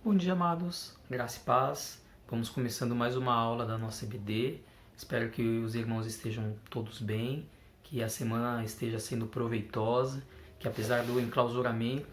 Bom dia, amados. Graça e paz. Vamos começando mais uma aula da nossa EBD. Espero que os irmãos estejam todos bem, que a semana esteja sendo proveitosa, que apesar do enclausuramento,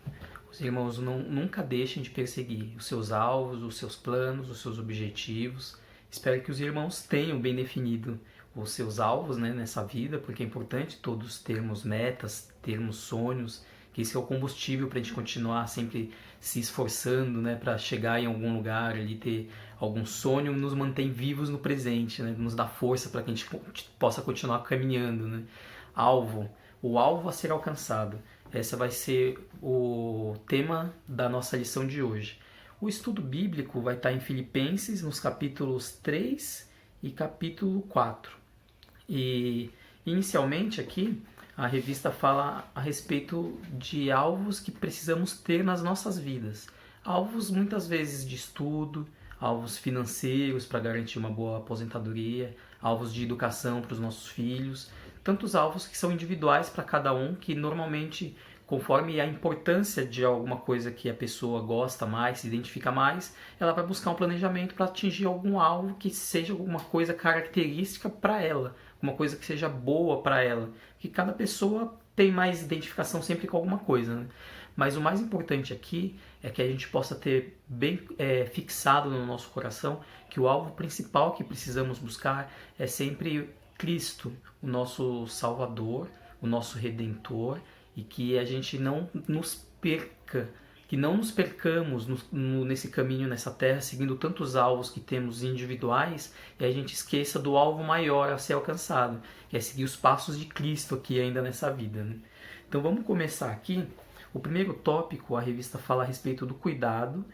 os irmãos nunca deixem de perseguir os seus alvos, os seus planos, os seus objetivos. Espero que os irmãos tenham bem definido os seus alvos, nessa vida, porque é importante todos termos metas, termos sonhos, que esse é o combustível para a gente continuar sempre se esforçando, para chegar em algum lugar ali, ter algum sonho, nos mantém vivos no presente, nos dá força para que a gente possa continuar caminhando. Alvo, o alvo a ser alcançado. Esse vai ser o tema da nossa lição de hoje. O estudo bíblico vai estar em Filipenses, nos capítulos 3 e capítulo 4. E inicialmente aqui a revista fala a respeito de alvos que precisamos ter nas nossas vidas. Alvos muitas vezes de estudo, alvos financeiros para garantir uma boa aposentadoria, alvos de educação para os nossos filhos, tantos alvos que são individuais para cada um, que normalmente, conforme a importância de alguma coisa que a pessoa gosta mais, se identifica mais, ela vai buscar um planejamento para atingir algum alvo que seja alguma coisa característica para ela, uma coisa que seja boa para ela, que cada pessoa tem mais identificação sempre com alguma coisa, Mas o mais importante aqui é que a gente possa ter bem fixado no nosso coração que o alvo principal que precisamos buscar é sempre Cristo, o nosso Salvador, o nosso Redentor, e que a gente não nos perca, que não nos percamos nesse caminho, nessa terra, seguindo tantos alvos que temos individuais, e a gente esqueça do alvo maior a ser alcançado, que é seguir os passos de Cristo aqui ainda nessa vida. Então vamos começar aqui. O primeiro tópico, a revista fala a respeito do cuidado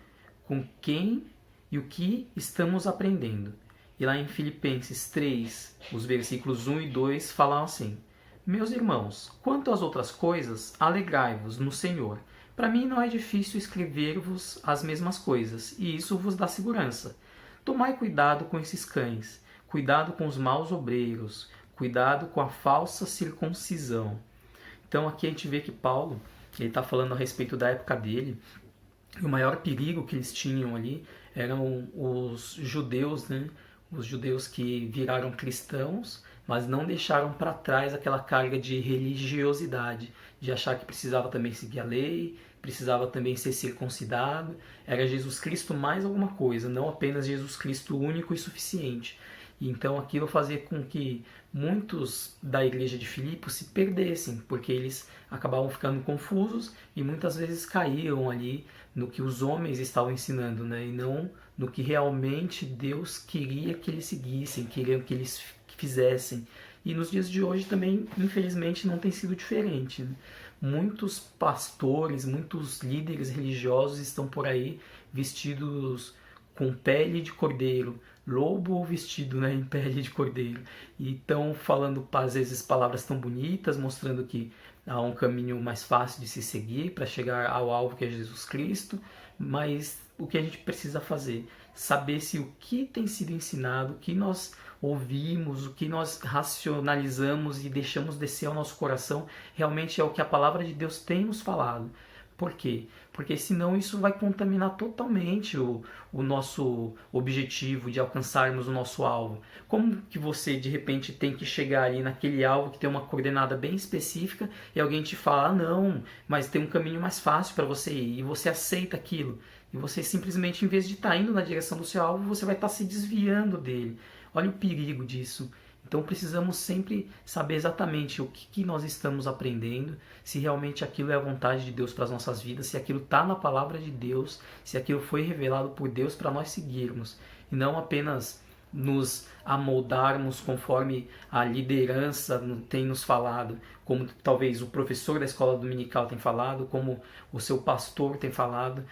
com quem e o que estamos aprendendo. E lá em Filipenses 3, os versículos 1 e 2 falam assim: Meus irmãos, quanto às outras coisas, alegrai-vos no Senhor. Para mim não é difícil escrever-vos as mesmas coisas, e isso vos dá segurança. Tomai cuidado com esses cães, cuidado com os maus obreiros, cuidado com a falsa circuncisão. Então aqui a gente vê que Paulo está falando a respeito da época dele, e o maior perigo que eles tinham ali eram os judeus, Os judeus que viraram cristãos, mas não deixaram para trás aquela carga de religiosidade, de achar que precisava também seguir a lei, precisava também ser circuncidado. Era Jesus Cristo mais alguma coisa, não apenas Jesus Cristo único e suficiente. E então aquilo fazia com que muitos da igreja de Filipos se perdessem, porque eles acabavam ficando confusos e muitas vezes caíam ali no que os homens estavam ensinando, e não no que realmente Deus queria que eles seguissem, queria que eles fizessem. E nos dias de hoje também, infelizmente, não tem sido diferente. Muitos pastores, muitos líderes religiosos estão por aí vestidos com pele de cordeiro, lobo vestido em pele de cordeiro, e estão falando às vezes palavras tão bonitas, mostrando que há um caminho mais fácil de se seguir para chegar ao alvo que é Jesus Cristo, mas o que a gente precisa fazer? Saber se o que tem sido ensinado, o que nós ouvimos, o que nós racionalizamos e deixamos descer ao nosso coração, realmente é o que a palavra de Deus tem nos falado. Por quê? Porque senão isso vai contaminar totalmente o nosso objetivo de alcançarmos o nosso alvo. Como que você de repente tem que chegar ali naquele alvo que tem uma coordenada bem específica e alguém te fala, não, mas tem um caminho mais fácil para você ir, e você aceita aquilo. E você simplesmente, em vez de estar indo na direção do seu alvo, você vai estar se desviando dele. Olha o perigo disso. Então precisamos sempre saber exatamente o que nós estamos aprendendo, se realmente aquilo é a vontade de Deus para as nossas vidas, se aquilo está na palavra de Deus, se aquilo foi revelado por Deus para nós seguirmos, e não apenas nos amoldarmos conforme a liderança tem nos falado, como talvez o professor da escola dominical tem falado, como o seu pastor tem falado.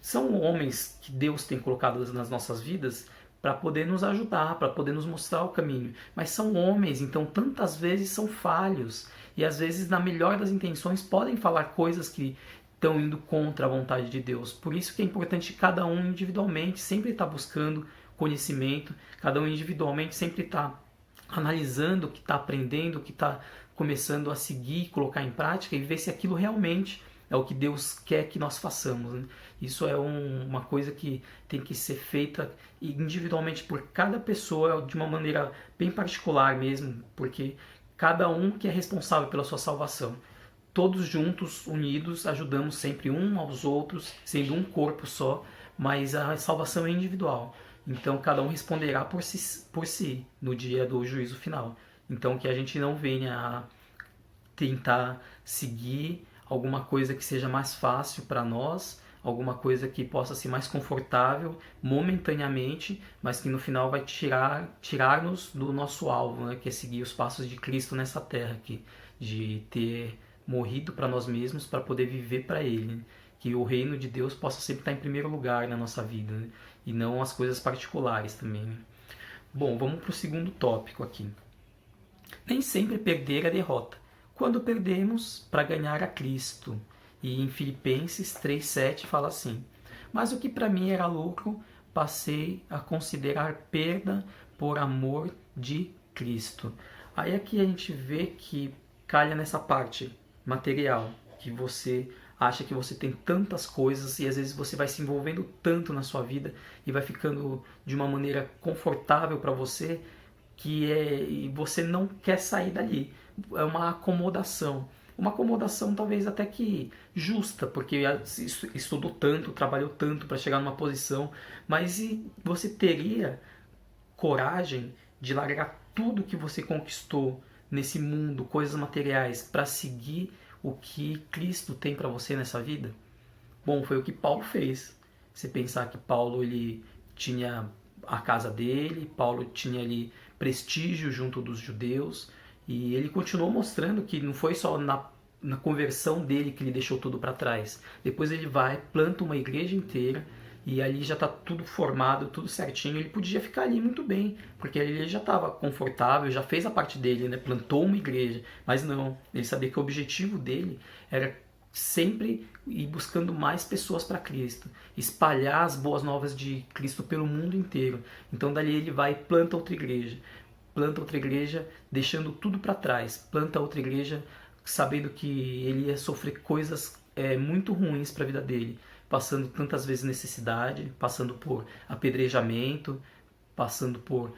São homens que Deus tem colocado nas nossas vidas para poder nos ajudar, para poder nos mostrar o caminho. Mas são homens, então tantas vezes são falhos. E às vezes, na melhor das intenções, podem falar coisas que estão indo contra a vontade de Deus. Por isso que é importante cada um individualmente sempre estar buscando conhecimento, cada um individualmente sempre estar analisando o que está aprendendo, o que está começando a seguir, colocar em prática e ver se aquilo realmente é o que Deus quer que nós façamos, né? Isso é uma coisa que tem que ser feita individualmente por cada pessoa, de uma maneira bem particular mesmo, porque cada um que é responsável pela sua salvação. Todos juntos, unidos, ajudamos sempre um aos outros, sendo um corpo só, mas a salvação é individual. Então cada um responderá por si no dia do juízo final. Então que a gente não venha a tentar seguir alguma coisa que seja mais fácil para nós, alguma coisa que possa ser mais confortável momentaneamente, mas que no final vai tirar-nos do nosso alvo, né? Que é seguir os passos de Cristo nessa terra aqui, de ter morrido para nós mesmos para poder viver para Ele, né? Que o reino de Deus possa sempre estar em primeiro lugar na nossa vida, né? E não as coisas particulares também, né? Bom, vamos para o segundo tópico aqui. Nem sempre perder é derrota. Quando perdemos, para ganhar a Cristo. E em Filipenses 3,7 fala assim: mas o que para mim era lucro, passei a considerar perda por amor de Cristo. Aí aqui a gente vê que calha nessa parte material, que você acha que você tem tantas coisas e às vezes você vai se envolvendo tanto na sua vida e vai ficando de uma maneira confortável para você e você não quer sair dali. É uma acomodação. Uma acomodação talvez até que justa, porque estudou tanto, trabalhou tanto para chegar numa posição, mas você teria coragem de largar tudo que você conquistou nesse mundo, coisas materiais, para seguir o que Cristo tem para você nessa vida? Bom, foi o que Paulo fez. Você pensar que Paulo ele tinha a casa dele, Paulo tinha ali prestígio junto dos judeus, e ele continuou mostrando que não foi só na conversão dele que ele deixou tudo para trás. Depois ele vai, planta uma igreja inteira, e ali já está tudo formado, tudo certinho. Ele podia ficar ali muito bem, porque ele já estava confortável, já fez a parte dele, né? Plantou uma igreja, mas não, ele sabia que o objetivo dele era sempre ir buscando mais pessoas para Cristo, espalhar as boas novas de Cristo pelo mundo inteiro. Então dali ele vai e planta outra igreja, deixando tudo para trás, planta outra igreja, sabendo que ele ia sofrer coisas muito ruins para a vida dele, passando tantas vezes necessidade, passando por apedrejamento, passando por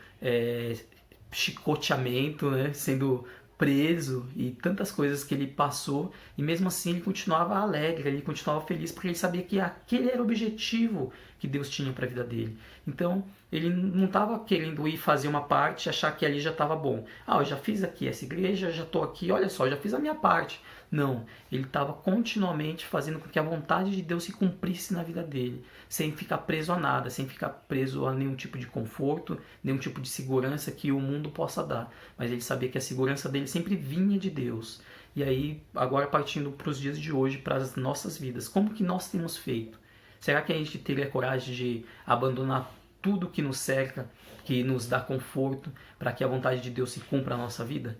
chicoteamento, né? Sendo preso e tantas coisas que ele passou, e mesmo assim ele continuava alegre, ele continuava feliz, porque ele sabia que aquele era o objetivo que Deus tinha para a vida dele. Então ele não estava querendo ir fazer uma parte e achar que ali já estava bom. Eu já fiz aqui essa igreja, já estou aqui, olha só, já fiz a minha parte. Não, ele estava continuamente fazendo com que a vontade de Deus se cumprisse na vida dele, sem ficar preso a nada, sem ficar preso a nenhum tipo de conforto, nenhum tipo de segurança que o mundo possa dar. Mas ele sabia que a segurança dele sempre vinha de Deus. E aí, agora partindo para os dias de hoje, para as nossas vidas, como que nós temos feito? Será que a gente teria coragem de abandonar tudo que nos cerca, que nos dá conforto, para que a vontade de Deus se cumpra na nossa vida?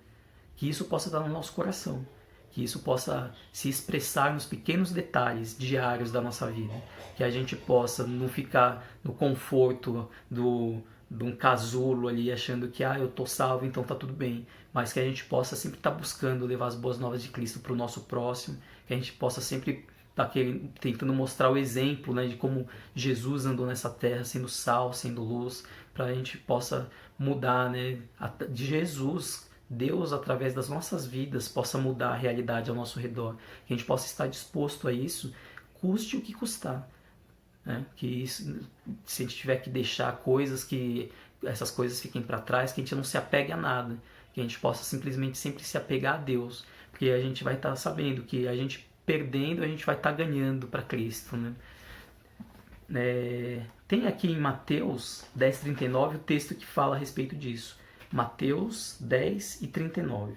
Que isso possa estar no nosso coração, que isso possa se expressar nos pequenos detalhes diários da nossa vida, que a gente possa não ficar no conforto de um casulo ali, achando que eu tô salvo, então tá tudo bem, mas que a gente possa sempre estar buscando levar as boas novas de Cristo para o nosso próximo, que a gente possa sempre estar tentando mostrar o exemplo, né, de como Jesus andou nessa terra, sendo sal, sendo luz, para a gente possa mudar, né, de Jesus, Deus, através das nossas vidas, possa mudar a realidade ao nosso redor. Que a gente possa estar disposto a isso, custe o que custar. Né? Que isso, se a gente tiver que deixar coisas, que essas coisas fiquem para trás, que a gente não se apegue a nada. Que a gente possa simplesmente sempre se apegar a Deus. Porque a gente vai estar sabendo que a gente perdendo, a gente vai estar ganhando para Cristo. Né? Tem aqui em Mateus 10:39 o texto que fala a respeito disso. Mateus 10:39.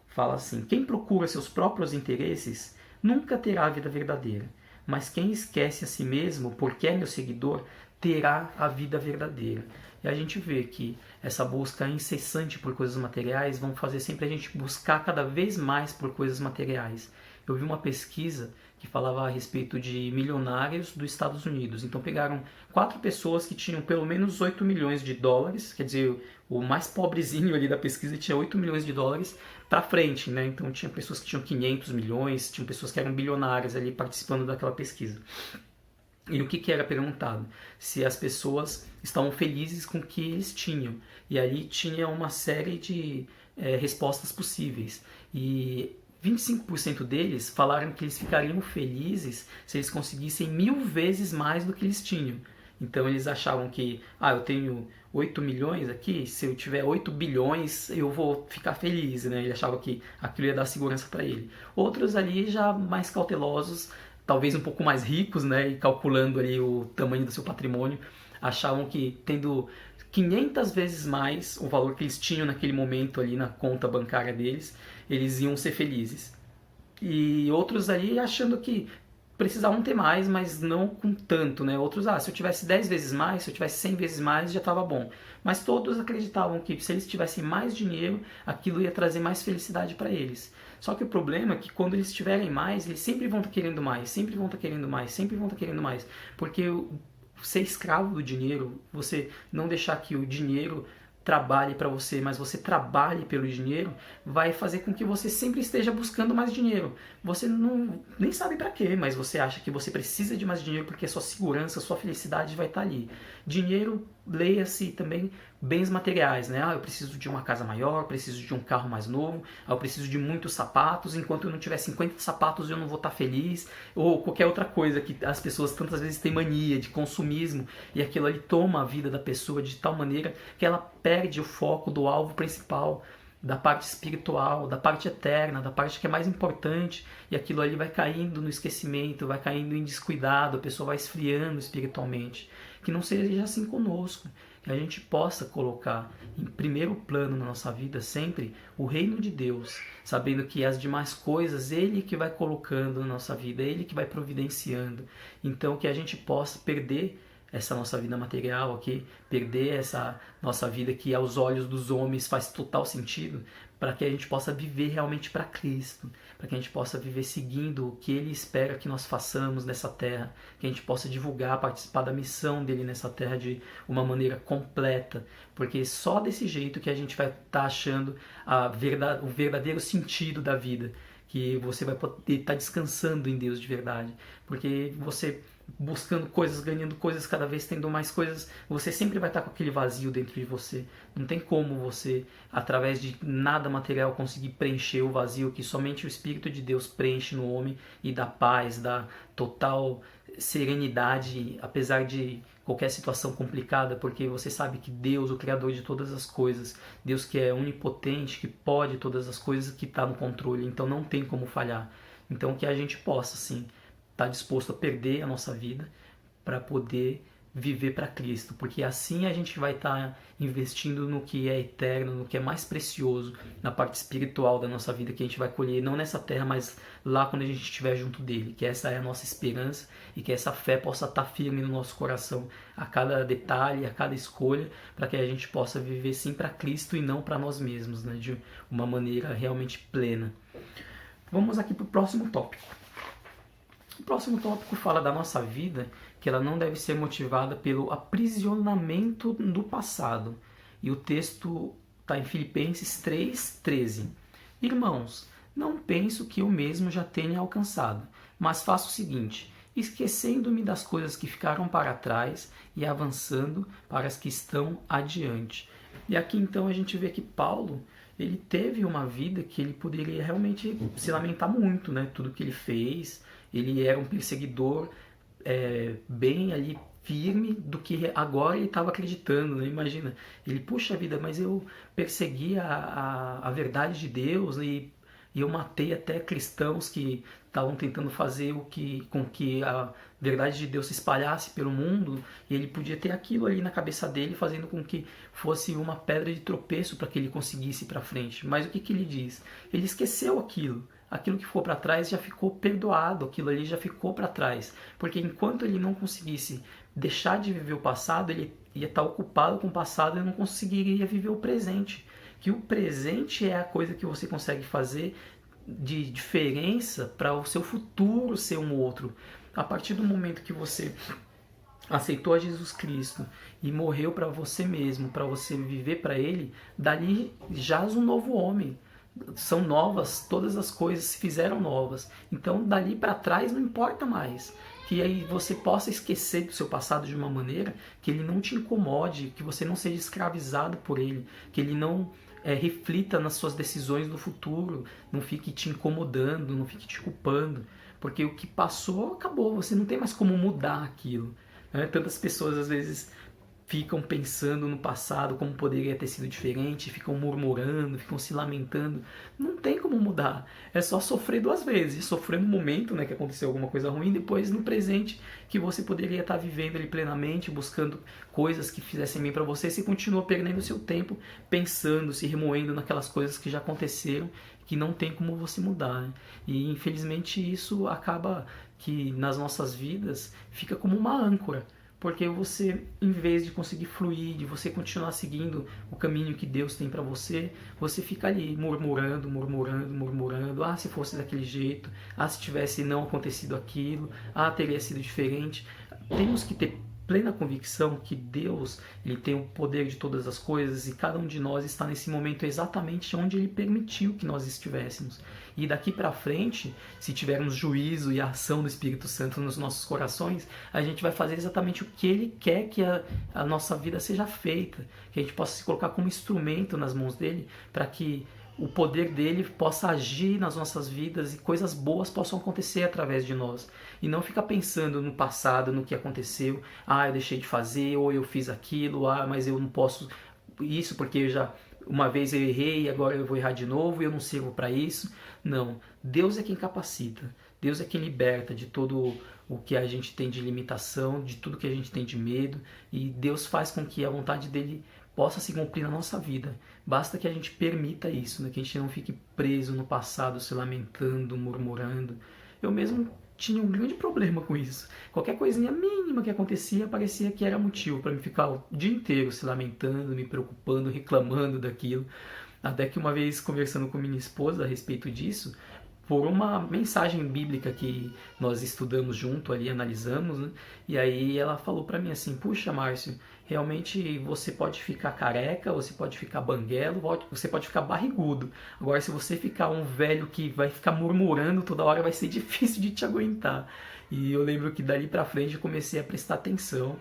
Fala assim: quem procura seus próprios interesses nunca terá a vida verdadeira, mas quem esquece a si mesmo porque é meu seguidor terá a vida verdadeira. E a gente vê que essa busca incessante por coisas materiais vão fazer sempre a gente buscar cada vez mais por coisas materiais. Eu vi uma pesquisa que falava a respeito de milionários dos Estados Unidos. Então pegaram 4 pessoas que tinham pelo menos 8 milhões de dólares, quer dizer, o mais pobrezinho ali da pesquisa tinha 8 milhões de dólares para frente, né? Então tinha pessoas que tinham 500 milhões, tinham pessoas que eram bilionárias ali participando daquela pesquisa. E o que era perguntado? Se as pessoas estavam felizes com o que eles tinham. E ali tinha uma série de respostas possíveis. E 25% deles falaram que eles ficariam felizes se eles conseguissem 1000 vezes mais do que eles tinham. Então eles achavam que, eu tenho 8 milhões aqui, se eu tiver 8 bilhões eu vou ficar feliz, né? Ele achava que aquilo ia dar segurança para ele. Outros ali já mais cautelosos, talvez um pouco mais ricos, né? E calculando ali o tamanho do seu patrimônio, achavam que tendo 500 vezes mais o valor que eles tinham naquele momento ali na conta bancária deles, eles iam ser felizes. E outros ali achando que precisavam ter mais, mas não com tanto, né? Outros, se eu tivesse 10 vezes mais, se eu tivesse 100 vezes mais, já estava bom. Mas todos acreditavam que se eles tivessem mais dinheiro, aquilo ia trazer mais felicidade para eles. Só que o problema é que quando eles tiverem mais, eles sempre vão estar querendo mais, sempre vão estar querendo mais, sempre vão estar querendo mais. Porque ser escravo do dinheiro, você não deixar que o dinheiro trabalhe para você, mas você trabalhe pelo dinheiro, vai fazer com que você sempre esteja buscando mais dinheiro. Você nem sabe para quê, mas você acha que você precisa de mais dinheiro porque a sua segurança, a sua felicidade vai estar ali. Dinheiro, leia-se também bens materiais, né? Eu preciso de uma casa maior, preciso de um carro mais novo, eu preciso de muitos sapatos, enquanto eu não tiver 50 sapatos eu não vou estar feliz, ou qualquer outra coisa que as pessoas tantas vezes têm mania de consumismo, e aquilo ali toma a vida da pessoa de tal maneira que ela perde o foco do alvo principal, da parte espiritual, da parte eterna, da parte que é mais importante, e aquilo ali vai caindo no esquecimento, vai caindo em descuidado, a pessoa vai esfriando espiritualmente. Que não seja assim conosco, que a gente possa colocar em primeiro plano na nossa vida sempre o reino de Deus, sabendo que as demais coisas Ele que vai colocando na nossa vida, Ele que vai providenciando. Então que a gente possa perder essa nossa vida material aqui, perder essa nossa vida que aos olhos dos homens faz total sentido, para que a gente possa viver realmente para Cristo, para que a gente possa viver seguindo o que Ele espera que nós façamos nessa terra, que a gente possa divulgar, participar da missão dele nessa terra de uma maneira completa, porque só desse jeito que a gente vai estar achando o verdadeiro sentido da vida, que você vai poder estar descansando em Deus de verdade, porque você buscando coisas, ganhando coisas, cada vez tendo mais coisas, você sempre vai estar com aquele vazio dentro de você. Não tem como você, através de nada material, conseguir preencher o vazio que somente o Espírito de Deus preenche no homem e dá paz, dá total serenidade, apesar de qualquer situação complicada, porque você sabe que Deus, o Criador de todas as coisas, Deus que é onipotente, que pode todas as coisas, que está no controle, então não tem como falhar. Então que a gente possa, sim, estar disposto a perder a nossa vida para poder viver para Cristo, porque assim a gente vai estar investindo no que é eterno, no que é mais precioso, na parte espiritual da nossa vida, que a gente vai colher não nessa terra, mas lá quando a gente estiver junto dele, que essa é a nossa esperança e que essa fé possa estar firme no nosso coração a cada detalhe, a cada escolha, para que a gente possa viver sim para Cristo e não para nós mesmos, né, de uma maneira realmente plena. Vamos aqui para o próximo tópico. O próximo tópico fala da nossa vida, que ela não deve ser motivada pelo aprisionamento do passado. E o texto está em Filipenses 3:13. Irmãos, não penso que eu mesmo já tenha alcançado, mas faço o seguinte, esquecendo-me das coisas que ficaram para trás e avançando para as que estão adiante. E aqui então a gente vê que Paulo, ele teve uma vida que ele poderia realmente se lamentar muito, né? Tudo que ele fez. Ele era um perseguidor bem ali firme do que agora ele estava acreditando, né? Imagina, ele, puxa vida, mas eu persegui a verdade de Deus e eu matei até cristãos que estavam tentando fazer com que a verdade de Deus se espalhasse pelo mundo, e ele podia ter aquilo ali na cabeça dele, fazendo com que fosse uma pedra de tropeço para que ele conseguisse ir para frente. Mas o que ele diz? Ele esqueceu aquilo. Aquilo que ficou para trás já ficou perdoado, aquilo ali já ficou para trás. Porque enquanto ele não conseguisse deixar de viver o passado, ele ia estar ocupado com o passado e não conseguiria viver o presente. Que o presente é a coisa que você consegue fazer de diferença para o seu futuro ser um outro. A partir do momento que você aceitou a Jesus Cristo e morreu para você mesmo, para você viver para Ele, dali jaz um novo homem. São novas, todas as coisas se fizeram novas. Então dali para trás não importa mais. Que aí você possa esquecer do seu passado de uma maneira que ele não te incomode, que você não seja escravizado por ele, que ele não reflita nas suas decisões do futuro, não fique te incomodando, não fique te culpando. Porque o que passou, acabou, você não tem mais como mudar aquilo. Tantas pessoas às vezes ficam pensando no passado como poderia ter sido diferente, ficam murmurando, ficam se lamentando. Não tem como mudar. É só sofrer duas vezes. Sofrer no momento, né, que aconteceu alguma coisa ruim, depois no presente que você poderia estar vivendo ali plenamente, buscando coisas que fizessem bem para você. Você continua perdendo seu tempo pensando, se remoendo naquelas coisas que já aconteceram, que não tem como você mudar. Né? E infelizmente isso acaba que nas nossas vidas fica como uma âncora. Porque você, em vez de conseguir fluir, de você continuar seguindo o caminho que Deus tem para você, você fica ali murmurando, murmurando, murmurando. Ah, se fosse daquele jeito. Ah, se tivesse não acontecido aquilo. Ah, teria sido diferente. Temos que ter plena convicção que Deus, ele tem o poder de todas as coisas e cada um de nós está nesse momento exatamente onde ele permitiu que nós estivéssemos. E daqui para frente, se tivermos juízo e a ação do Espírito Santo nos nossos corações, a gente vai fazer exatamente o que ele quer que a nossa vida seja feita, que a gente possa se colocar como instrumento nas mãos dele para que o poder dele possa agir nas nossas vidas e coisas boas possam acontecer através de nós. E não ficar pensando no passado, no que aconteceu. Ah, eu deixei de fazer, ou eu fiz aquilo, ah, mas eu não posso isso porque eu já uma vez eu errei, agora eu vou errar de novo e eu não sirvo para isso. Não, Deus é quem capacita. Deus é quem liberta de todo o que a gente tem de limitação, de tudo que a gente tem de medo. E Deus faz com que a vontade dele possa se cumprir na nossa vida. Basta que a gente permita isso, né? Que a gente não fique preso no passado, se lamentando, murmurando. Eu mesmo tinha um grande problema com isso. Qualquer coisinha mínima que acontecia parecia que era motivo para me ficar o dia inteiro se lamentando, me preocupando, reclamando daquilo. Até que uma vez, conversando com minha esposa a respeito disso, por uma mensagem bíblica que nós estudamos junto ali, analisamos, né? E aí ela falou para mim assim: puxa, Márcio, realmente você pode ficar careca, você pode ficar banguelo, você pode ficar barrigudo. Agora, se você ficar um velho que vai ficar murmurando toda hora, vai ser difícil de te aguentar. E eu lembro que dali pra frente eu comecei a prestar atenção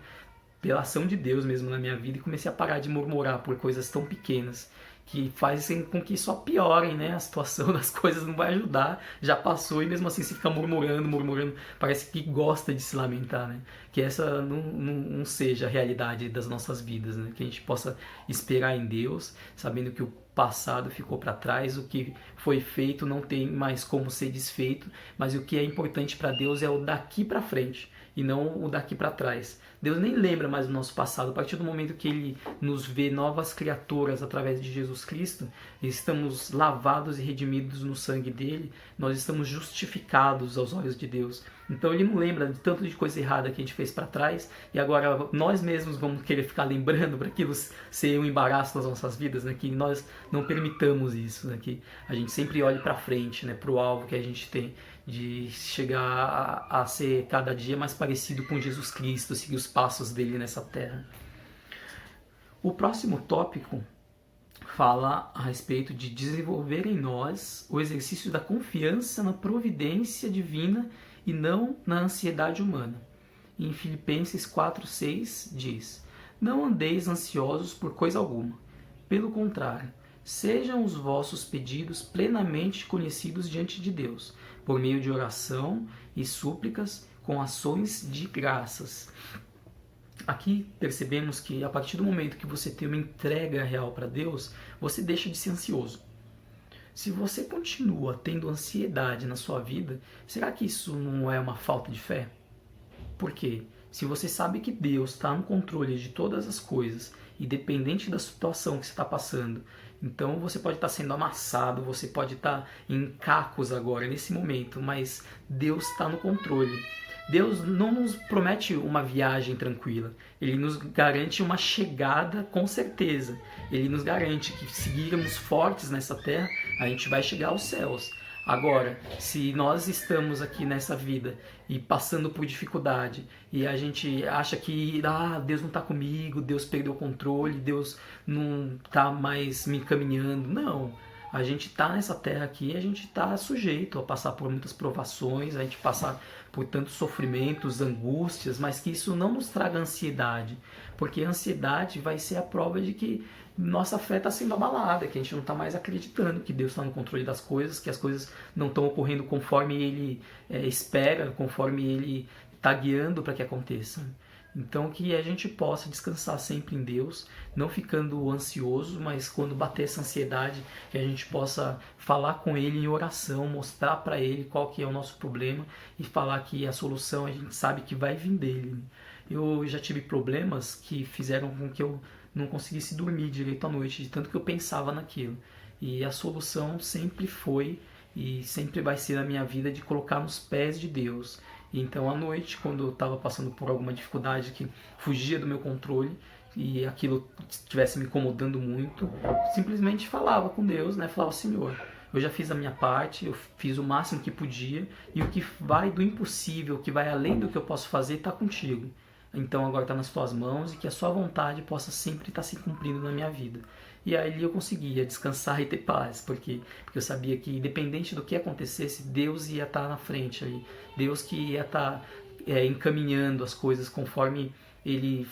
pela ação de Deus mesmo na minha vida e comecei a parar de murmurar por coisas tão pequenas que fazem com que só piorem, né? A situação das coisas não vai ajudar, já passou e mesmo assim se fica murmurando, murmurando, parece que gosta de se lamentar, né? Que essa não seja a realidade das nossas vidas, né? Que a gente possa esperar em Deus, sabendo que o passado ficou para trás, o que foi feito não tem mais como ser desfeito, mas o que é importante para Deus é o daqui para frente e não o daqui para trás. Deus nem lembra mais do nosso passado. A partir do momento que Ele nos vê novas criaturas através de Jesus Cristo, estamos lavados e redimidos no sangue dele, nós estamos justificados aos olhos de Deus. Então Ele não lembra de tanto de coisa errada que a gente fez para trás e agora nós mesmos vamos querer ficar lembrando para aquilo ser um embaraço nas nossas vidas, né? Que nós não permitamos isso, né? Que a gente sempre olhe para frente, né? Para o alvo que a gente tem de chegar a ser cada dia mais parecido com Jesus Cristo, seguir os passos dele nessa terra. O próximo tópico fala a respeito de desenvolver em nós o exercício da confiança na providência divina e não na ansiedade humana. Em Filipenses 4:6 diz: não andeis ansiosos por coisa alguma, pelo contrário, sejam os vossos pedidos plenamente conhecidos diante de Deus, por meio de oração e súplicas com ações de graças. Aqui percebemos que a partir do momento que você tem uma entrega real para Deus, você deixa de ser ansioso. Se você continua tendo ansiedade na sua vida, será que isso não é uma falta de fé? Por quê? Se você sabe que Deus está no controle de todas as coisas, independente da situação que você está passando, então você pode estar sendo amassado, você pode estar em cacos agora, nesse momento, mas Deus está no controle. Deus não nos promete uma viagem tranquila, Ele nos garante uma chegada com certeza. Ele nos garante que se seguirmos fortes nessa terra, a gente vai chegar aos céus. Agora, se nós estamos aqui nessa vida e passando por dificuldade e a gente acha que Deus não está comigo, Deus perdeu o controle, Deus não está mais me encaminhando, não. A gente está nessa terra aqui, a gente está sujeito a passar por muitas provações, a gente passar por tantos sofrimentos, angústias, mas que isso não nos traga ansiedade, porque a ansiedade vai ser a prova de que nossa fé está sendo abalada, que a gente não está mais acreditando que Deus está no controle das coisas, que as coisas não estão ocorrendo conforme Ele espera, conforme Ele está guiando para que aconteçam. Então que a gente possa descansar sempre em Deus, não ficando ansioso, mas quando bater essa ansiedade, que a gente possa falar com Ele em oração, mostrar para Ele qual que é o nosso problema e falar que a solução a gente sabe que vai vir dele. Eu já tive problemas que fizeram com que eu não conseguisse dormir direito à noite, de tanto que eu pensava naquilo. E a solução sempre foi e sempre vai ser na minha vida de colocar nos pés de Deus. Então, à noite, quando eu estava passando por alguma dificuldade que fugia do meu controle e aquilo estivesse me incomodando muito, simplesmente falava com Deus, né? Falava, Senhor, eu já fiz a minha parte, eu fiz o máximo que podia e o que vai do impossível, o que vai além do que eu posso fazer, está contigo. Então agora está nas tuas mãos e que a sua vontade possa sempre estar se cumprindo na minha vida. E aí eu conseguia descansar e ter paz, porque eu sabia que independente do que acontecesse, Deus ia estar na frente ali. Deus que ia estar encaminhando as coisas conforme Ele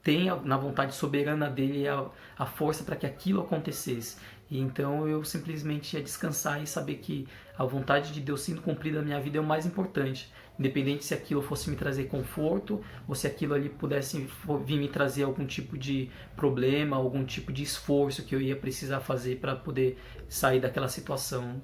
tem na vontade soberana dele a força para que aquilo acontecesse. E então eu simplesmente ia descansar e saber que a vontade de Deus sendo cumprida na minha vida é o mais importante. Independente se aquilo fosse me trazer conforto ou se aquilo ali pudesse vir me trazer algum tipo de problema, algum tipo de esforço que eu ia precisar fazer para poder sair daquela situação.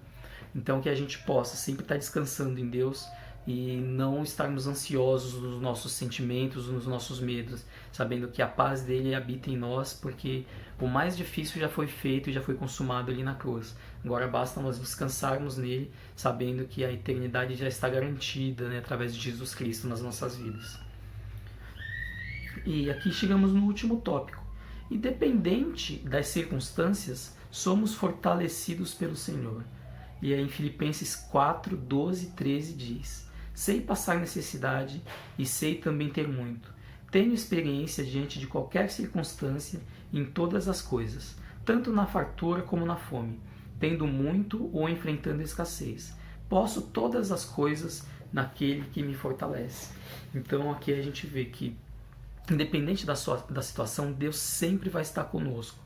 Então que a gente possa sempre estar descansando em Deus e não estarmos ansiosos nos nossos sentimentos, nos nossos medos, sabendo que a paz dele habita em nós, porque o mais difícil já foi feito e já foi consumado ali na cruz. Agora basta nós descansarmos nele, sabendo que a eternidade já está garantida, né, através de Jesus Cristo nas nossas vidas. E aqui chegamos no último tópico. Independente das circunstâncias, somos fortalecidos pelo Senhor. E aí em Filipenses 4, 12 e 13 diz: sei passar necessidade e sei também ter muito. Tenho experiência diante de qualquer circunstância em todas as coisas, tanto na fartura como na fome, tendo muito ou enfrentando escassez. Posso todas as coisas naquele que me fortalece. Então aqui a gente vê que, independente da situação, Deus sempre vai estar conosco.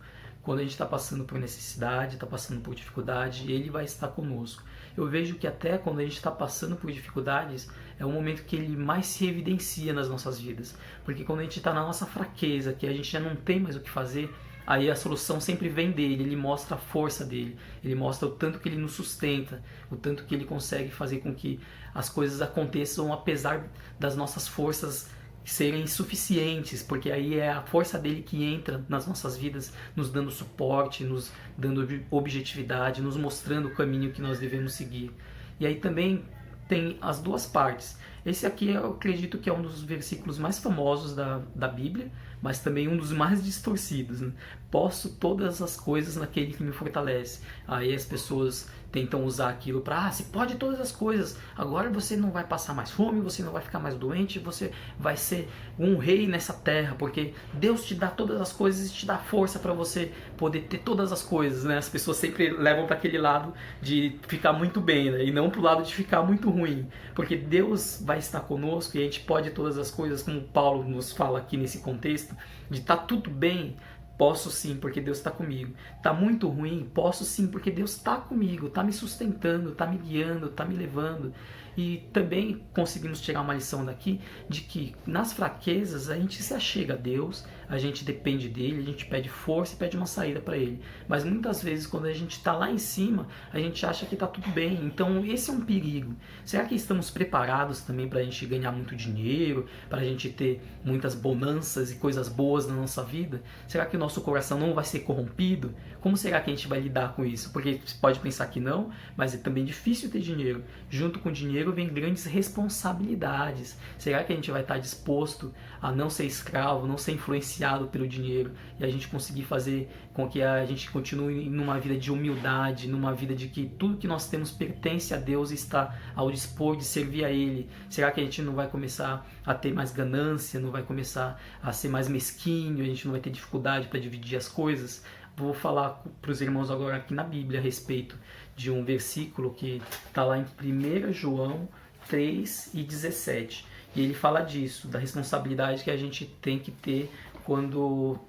Quando a gente está passando por necessidade, está passando por dificuldade, Ele vai estar conosco. Eu vejo que até quando a gente está passando por dificuldades, é o momento que Ele mais se evidencia nas nossas vidas. Porque quando a gente está na nossa fraqueza, que a gente já não tem mais o que fazer, aí a solução sempre vem dele, Ele mostra a força dele, Ele mostra o tanto que Ele nos sustenta, o tanto que Ele consegue fazer com que as coisas aconteçam apesar das nossas forças serem insuficientes, porque aí é a força dele que entra nas nossas vidas, nos dando suporte, nos dando objetividade, nos mostrando o caminho que nós devemos seguir. E aí também tem as duas partes. Esse aqui eu acredito que é um dos versículos mais famosos da Bíblia, mas também um dos mais distorcidos, né? Posso todas as coisas naquele que me fortalece. Aí as pessoas tentam usar aquilo para, você pode todas as coisas, agora você não vai passar mais fome, você não vai ficar mais doente, você vai ser um rei nessa terra, porque Deus te dá todas as coisas e te dá força para você poder ter todas as coisas, né? As pessoas sempre levam para aquele lado de ficar muito bem, né? E não para o lado de ficar muito ruim, porque Deus vai estar conosco e a gente pode todas as coisas, como Paulo nos fala aqui nesse contexto, de estar tudo bem. Posso sim, porque Deus está comigo. Está muito ruim? Posso sim, porque Deus está comigo, está me sustentando, está me guiando, está me levando. E também conseguimos tirar uma lição daqui de que nas fraquezas a gente se achega a Deus, a gente depende dele, a gente pede força e pede uma saída para ele. Mas muitas vezes quando a gente está lá em cima, a gente acha que está tudo bem. Então esse é um perigo. Será que estamos preparados também para a gente ganhar muito dinheiro, para a gente ter muitas bonanças e coisas boas na nossa vida? Será que o nosso coração não vai ser corrompido? Como será que a gente vai lidar com isso? Porque você pode pensar que não, mas é também difícil ter dinheiro. Junto com dinheiro dinheiro vem grandes responsabilidades. Será que a gente vai estar disposto a não ser escravo, não ser influenciado pelo dinheiro e a gente conseguir fazer com que a gente continue numa vida de humildade, numa vida de que tudo que nós temos pertence a Deus e está ao dispor de servir a Ele? Será que a gente não vai começar a ter mais ganância, não vai começar a ser mais mesquinho, a gente não vai ter dificuldade para dividir as coisas? Vou falar para os irmãos agora aqui na Bíblia a respeito de um versículo que está lá em 1 João 3:17. E ele fala disso, da responsabilidade que a gente tem que ter quando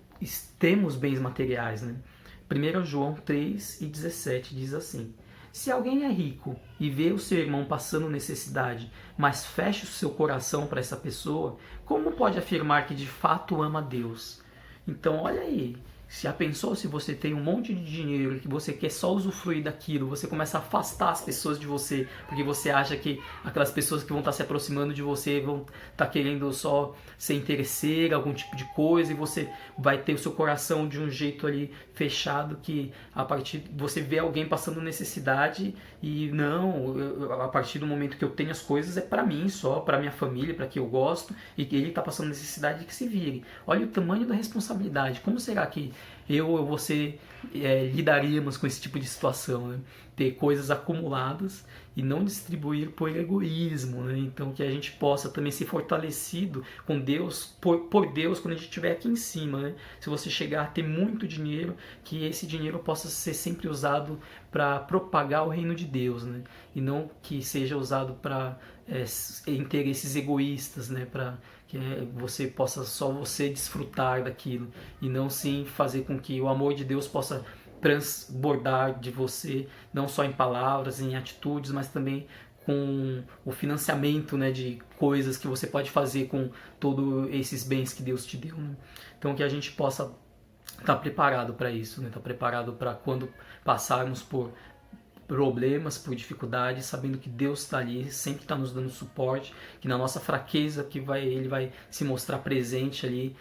temos bens materiais, né? 1 João 3:17 diz assim: se alguém é rico e vê o seu irmão passando necessidade, mas fecha o seu coração para essa pessoa, como pode afirmar que de fato ama a Deus? Então olha aí, já pensou se você tem um monte de dinheiro que você quer só usufruir daquilo, você começa a afastar as pessoas de você, porque você acha que aquelas pessoas que vão estar se aproximando de você vão estar querendo só ser interesseira, algum tipo de coisa, e você vai ter o seu coração de um jeito ali fechado, que a partir você vê alguém passando necessidade e não, a partir do momento que eu tenho as coisas é para mim só, para minha família, para que eu gosto, e que ele está passando necessidade de que se vire. Olha o tamanho da responsabilidade. Como será que eu ou você lidaríamos com esse tipo de situação, né? Ter coisas acumuladas e não distribuir por egoísmo, né? Então que a gente possa também ser fortalecido com Deus, por Deus, quando a gente estiver aqui em cima, né? Se você chegar a ter muito dinheiro, que esse dinheiro possa ser sempre usado para propagar o reino de Deus, né? E não que seja usado para interesses egoístas, né? Para que você possa só você desfrutar daquilo e não sim fazer com que o amor de Deus possa transbordar de você, não só em palavras, em atitudes, mas também com o financiamento, né, de coisas que você pode fazer com todos esses bens que Deus te deu, né? Então que a gente possa estar preparado para isso, né? Estar preparado para quando passarmos por problemas, por dificuldades, sabendo que Deus está ali, sempre está nos dando suporte, que na nossa fraqueza Ele vai se mostrar presente ali,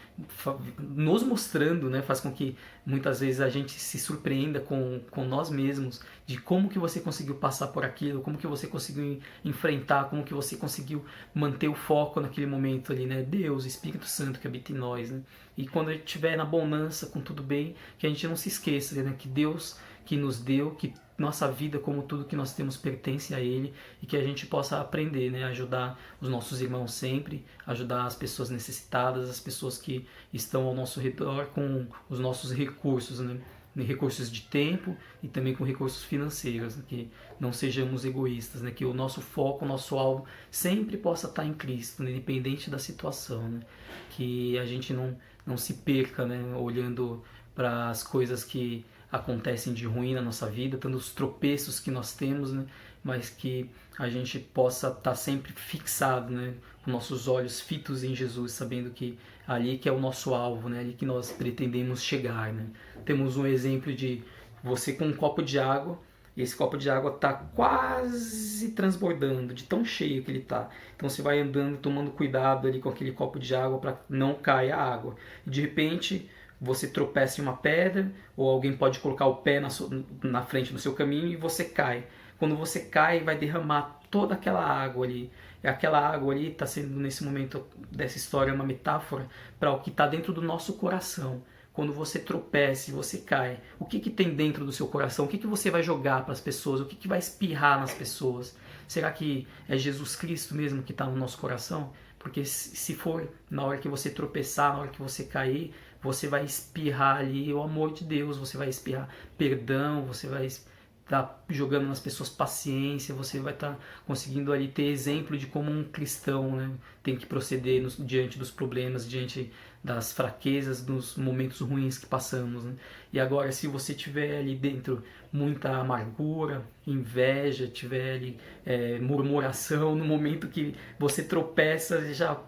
nos mostrando, né? Faz com que muitas vezes a gente se surpreenda com nós mesmos, de como que você conseguiu passar por aquilo, como que você conseguiu enfrentar, como que você conseguiu manter o foco naquele momento ali, né? Deus, Espírito Santo que habita em nós, né? E quando a gente estiver na bonança, com tudo bem, que a gente não se esqueça, né? Que Deus que nos deu, que nossa vida, como tudo que nós temos, pertence a Ele, e que a gente possa aprender, né? Ajudar os nossos irmãos sempre, ajudar as pessoas necessitadas, as pessoas que estão ao nosso redor com os nossos recursos, né? Recursos de tempo e também com recursos financeiros, né? Que não sejamos egoístas, né? Que o nosso foco, o nosso alvo sempre possa estar em Cristo, né? Independente da situação, né? Que a gente não se perca, né? Olhando para as coisas que acontecem de ruim na nossa vida, tanto os tropeços que nós temos, né? Mas que a gente possa estar sempre fixado, né? Com nossos olhos fitos em Jesus, sabendo que ali que é o nosso alvo, né? Ali que nós pretendemos chegar, né? Temos um exemplo de você com um copo de água, e esse copo de água está quase transbordando, de tão cheio que ele está. Então você vai andando, tomando cuidado ali com aquele copo de água para não cair a água. E de repente você tropeça em uma pedra, ou alguém pode colocar o pé na frente do seu caminho e você cai. Quando você cai, vai derramar toda aquela água ali. E aquela água ali está sendo, nesse momento dessa história, uma metáfora para o que está dentro do nosso coração. Quando você tropeça e você cai, o que tem dentro do seu coração? O que você vai jogar para as pessoas? O que vai espirrar nas pessoas? Será que é Jesus Cristo mesmo que está no nosso coração? Porque se for na hora que você tropeçar, na hora que você cair, você vai espirrar ali o amor de Deus, você vai espirrar perdão, você vai estar jogando nas pessoas paciência, você vai estar conseguindo ali ter exemplo de como um cristão, né, tem que proceder diante dos problemas, diante das fraquezas, dos momentos ruins que passamos, né? E agora, se você tiver ali dentro muita amargura, inveja, tiver ali murmuração, no momento que você tropeça, já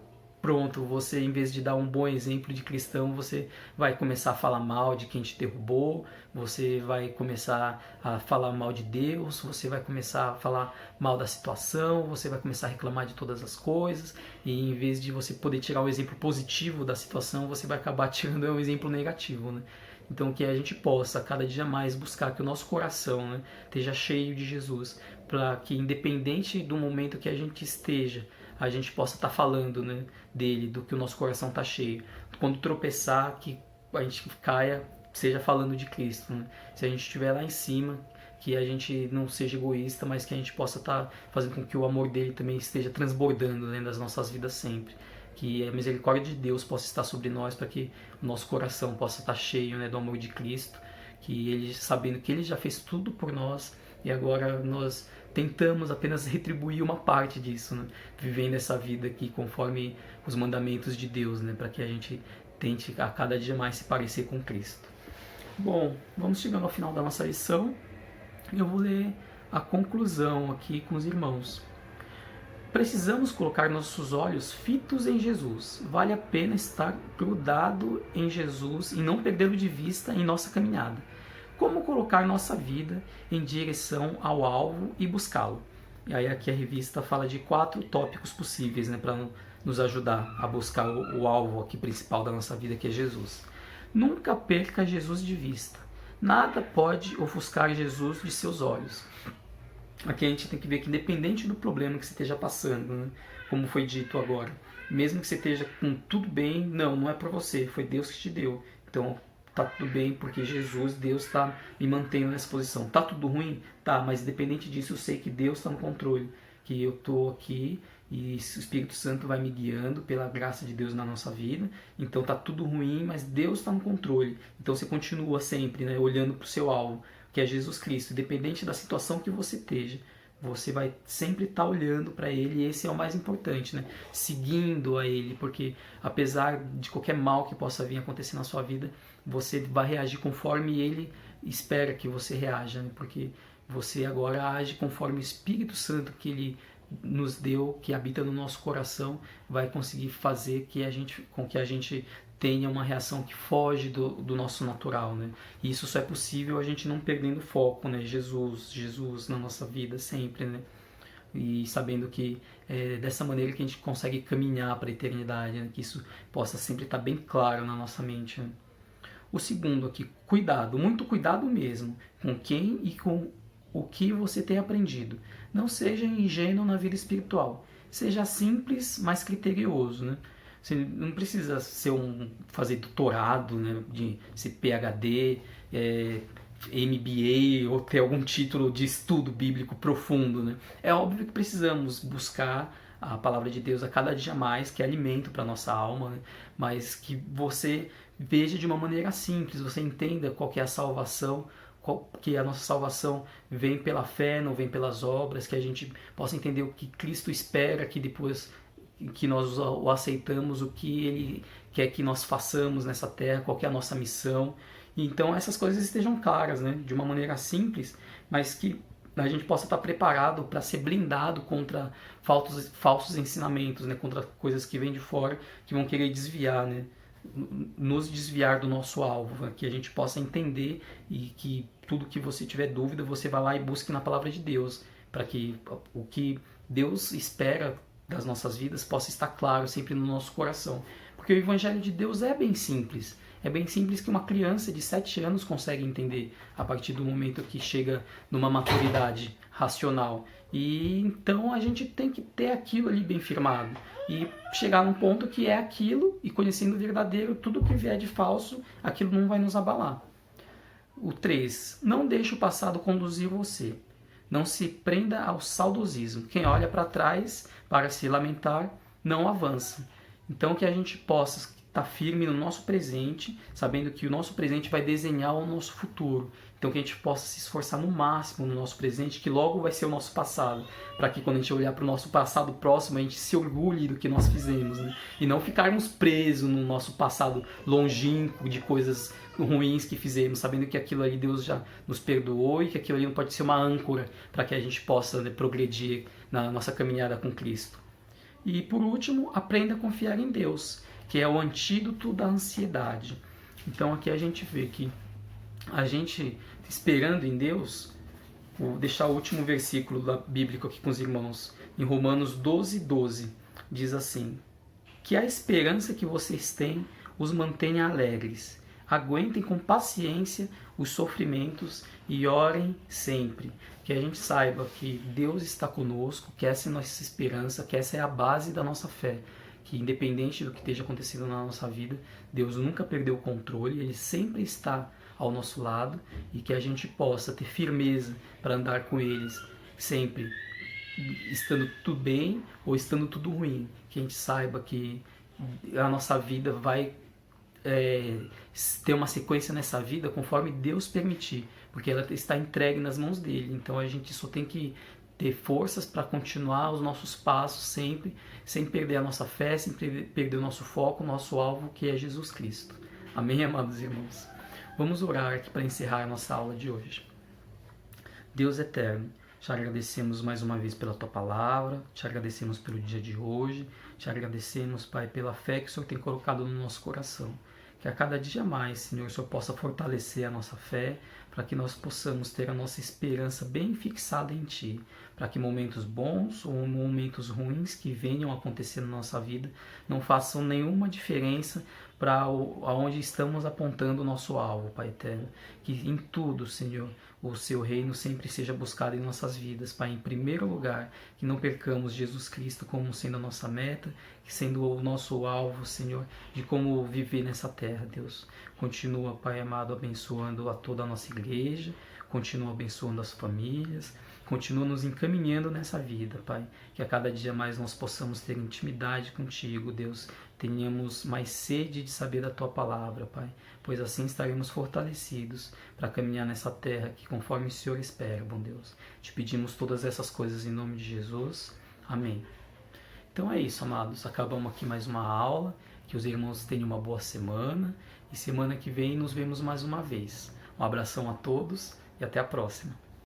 pronto, você, em vez de dar um bom exemplo de cristão, você vai começar a falar mal de quem te derrubou, você vai começar a falar mal de Deus, você vai começar a falar mal da situação, você vai começar a reclamar de todas as coisas, e em vez de você poder tirar o exemplo positivo da situação, você vai acabar tirando um exemplo negativo, né? Então que a gente possa cada dia mais buscar que o nosso coração, né, esteja cheio de Jesus, para que independente do momento que a gente esteja, a gente possa estar falando, né, dele, do que o nosso coração está cheio. Quando tropeçar, que a gente caia, seja falando de Cristo, né? Se a gente estiver lá em cima, que a gente não seja egoísta, mas que a gente possa estar fazendo com que o amor dele também esteja transbordando dentro das nossas vidas sempre. Que a misericórdia de Deus possa estar sobre nós, para que o nosso coração possa estar cheio, né, do amor de Cristo, que ele, sabendo que ele já fez tudo por nós, e agora nós tentamos apenas retribuir uma parte disso, né, vivendo essa vida aqui conforme os mandamentos de Deus, né, para que a gente tente a cada dia mais se parecer com Cristo. Bom, vamos chegando ao final da nossa lição. Eu vou ler a conclusão aqui com os irmãos. Precisamos colocar nossos olhos fitos em Jesus. Vale a pena estar grudado em Jesus e não perdê-lo de vista em nossa caminhada. Como colocar nossa vida em direção ao alvo e buscá-lo? E aí aqui a revista fala de 4 tópicos possíveis, né, para nos ajudar a buscar o alvo aqui principal da nossa vida, que é Jesus. Nunca perca Jesus de vista. Nada pode ofuscar Jesus de seus olhos. Aqui a gente tem que ver que independente do problema que você esteja passando, né, como foi dito agora, mesmo que você esteja com tudo bem, não é para você, foi Deus que te deu. Então tá tudo bem, porque Jesus, Deus está me mantendo nessa posição. Tá tudo ruim? Tá, mas independente disso eu sei que Deus está no controle, que eu tô aqui e o Espírito Santo vai me guiando pela graça de Deus na nossa vida. Então tá tudo ruim, mas Deus está no controle. Então você continua sempre, né, olhando para o seu alvo, que é Jesus Cristo. Independente da situação que você esteja, você vai sempre estar olhando para Ele, e esse é o mais importante, né? Seguindo a Ele, porque apesar de qualquer mal que possa vir acontecer na sua vida, você vai reagir conforme Ele espera que você reaja, né? Porque você agora age conforme o Espírito Santo que Ele nos deu, que habita no nosso coração, vai conseguir fazer com que a gente tenha uma reação que foge do nosso natural, né? E isso só é possível a gente não perdendo foco, né? Jesus na nossa vida sempre, né? E sabendo que é dessa maneira que a gente consegue caminhar para a eternidade, né? Que isso possa sempre estar bem claro na nossa mente, né? O segundo aqui, cuidado, muito cuidado mesmo com quem e com o que você tem aprendido. Não seja ingênuo na vida espiritual. Seja simples, mas criterioso, né? Você não precisa fazer doutorado, né, de ser PhD, MBA ou ter algum título de estudo bíblico profundo, né? É óbvio que precisamos buscar a palavra de Deus a cada dia mais, que é alimento para a nossa alma, né? Mas que você veja de uma maneira simples, você entenda qual que é a salvação, que a nossa salvação vem pela fé, não vem pelas obras, que a gente possa entender o que Cristo espera que depois que nós o aceitamos, o que Ele quer que nós façamos nessa terra, qual que é a nossa missão. Então essas coisas estejam claras, né, de uma maneira simples, mas que a gente possa estar preparado para ser blindado contra falsos ensinamentos, né, contra coisas que vêm de fora, que vão querer desviar, né, nos desviar do nosso alvo, que a gente possa entender e que tudo que você tiver dúvida, você vá lá e busque na palavra de Deus, para que o que Deus espera das nossas vidas possa estar claro sempre no nosso coração. Porque o Evangelho de Deus é bem simples. É bem simples, que uma criança de 7 anos consegue entender a partir do momento que chega numa maturidade racional. E então a gente tem que ter aquilo ali bem firmado. E chegar num ponto que é aquilo, e conhecendo o verdadeiro, tudo que vier de falso, aquilo não vai nos abalar. O 3. Não deixe o passado conduzir você. Não se prenda ao saudosismo. Quem olha para trás para se lamentar não avança. Então que a gente possa estar firme no nosso presente, sabendo que o nosso presente vai desenhar o nosso futuro. Então que a gente possa se esforçar no máximo no nosso presente, que logo vai ser o nosso passado, para que quando a gente olhar para o nosso passado próximo, a gente se orgulhe do que nós fizemos, né? E não ficarmos presos no nosso passado longínquo de coisas ruins que fizemos, sabendo que aquilo ali Deus já nos perdoou e que aquilo ali não pode ser uma âncora para que a gente possa, né, progredir na nossa caminhada com Cristo. E por último, aprenda a confiar em Deus, que é o antídoto da ansiedade. Então aqui a gente vê que a gente esperando em Deus, vou deixar o último versículo bíblico aqui com os irmãos, em Romanos 12:12, diz assim: que a esperança que vocês têm os mantenha alegres, aguentem com paciência os sofrimentos e orem sempre. Que a gente saiba que Deus está conosco, que essa é a nossa esperança, que essa é a base da nossa fé. Que independente do que esteja acontecendo na nossa vida, Deus nunca perdeu o controle, Ele sempre está ao nosso lado e que a gente possa ter firmeza para andar com eles sempre, estando tudo bem ou estando tudo ruim. Que a gente saiba que a nossa vida vai ter uma sequência nessa vida conforme Deus permitir, porque ela está entregue nas mãos dele. Então a gente só tem que ter forças para continuar os nossos passos sempre, sem perder a nossa fé, sem perder o nosso foco, o nosso alvo, que é Jesus Cristo. Amém, amados irmãos? Vamos orar aqui para encerrar a nossa aula de hoje. Deus eterno, te agradecemos mais uma vez pela tua palavra, te agradecemos pelo dia de hoje, te agradecemos, Pai, pela fé que o Senhor tem colocado no nosso coração. Que a cada dia mais, Senhor, o Senhor possa fortalecer a nossa fé, para que nós possamos ter a nossa esperança bem fixada em Ti, para que momentos bons ou momentos ruins que venham a acontecer na nossa vida não façam nenhuma diferença para aonde estamos apontando o nosso alvo, Pai eterno. Que em tudo, Senhor, o Seu reino sempre seja buscado em nossas vidas, Pai, em primeiro lugar, que não percamos Jesus Cristo como sendo a nossa meta, que sendo o nosso alvo, Senhor, de como viver nessa terra, Deus. Continua, Pai amado, abençoando a toda a nossa igreja, continua abençoando as famílias, continua nos encaminhando nessa vida, Pai, que a cada dia mais nós possamos ter intimidade contigo, Deus, tenhamos mais sede de saber da Tua palavra, Pai, pois assim estaremos fortalecidos para caminhar nessa terra que conforme o Senhor espera, bom Deus. Te pedimos todas essas coisas em nome de Jesus. Amém. Então é isso, amados, acabamos aqui mais uma aula, que os irmãos tenham uma boa semana, e semana que vem nos vemos mais uma vez. Um abração a todos e até a próxima.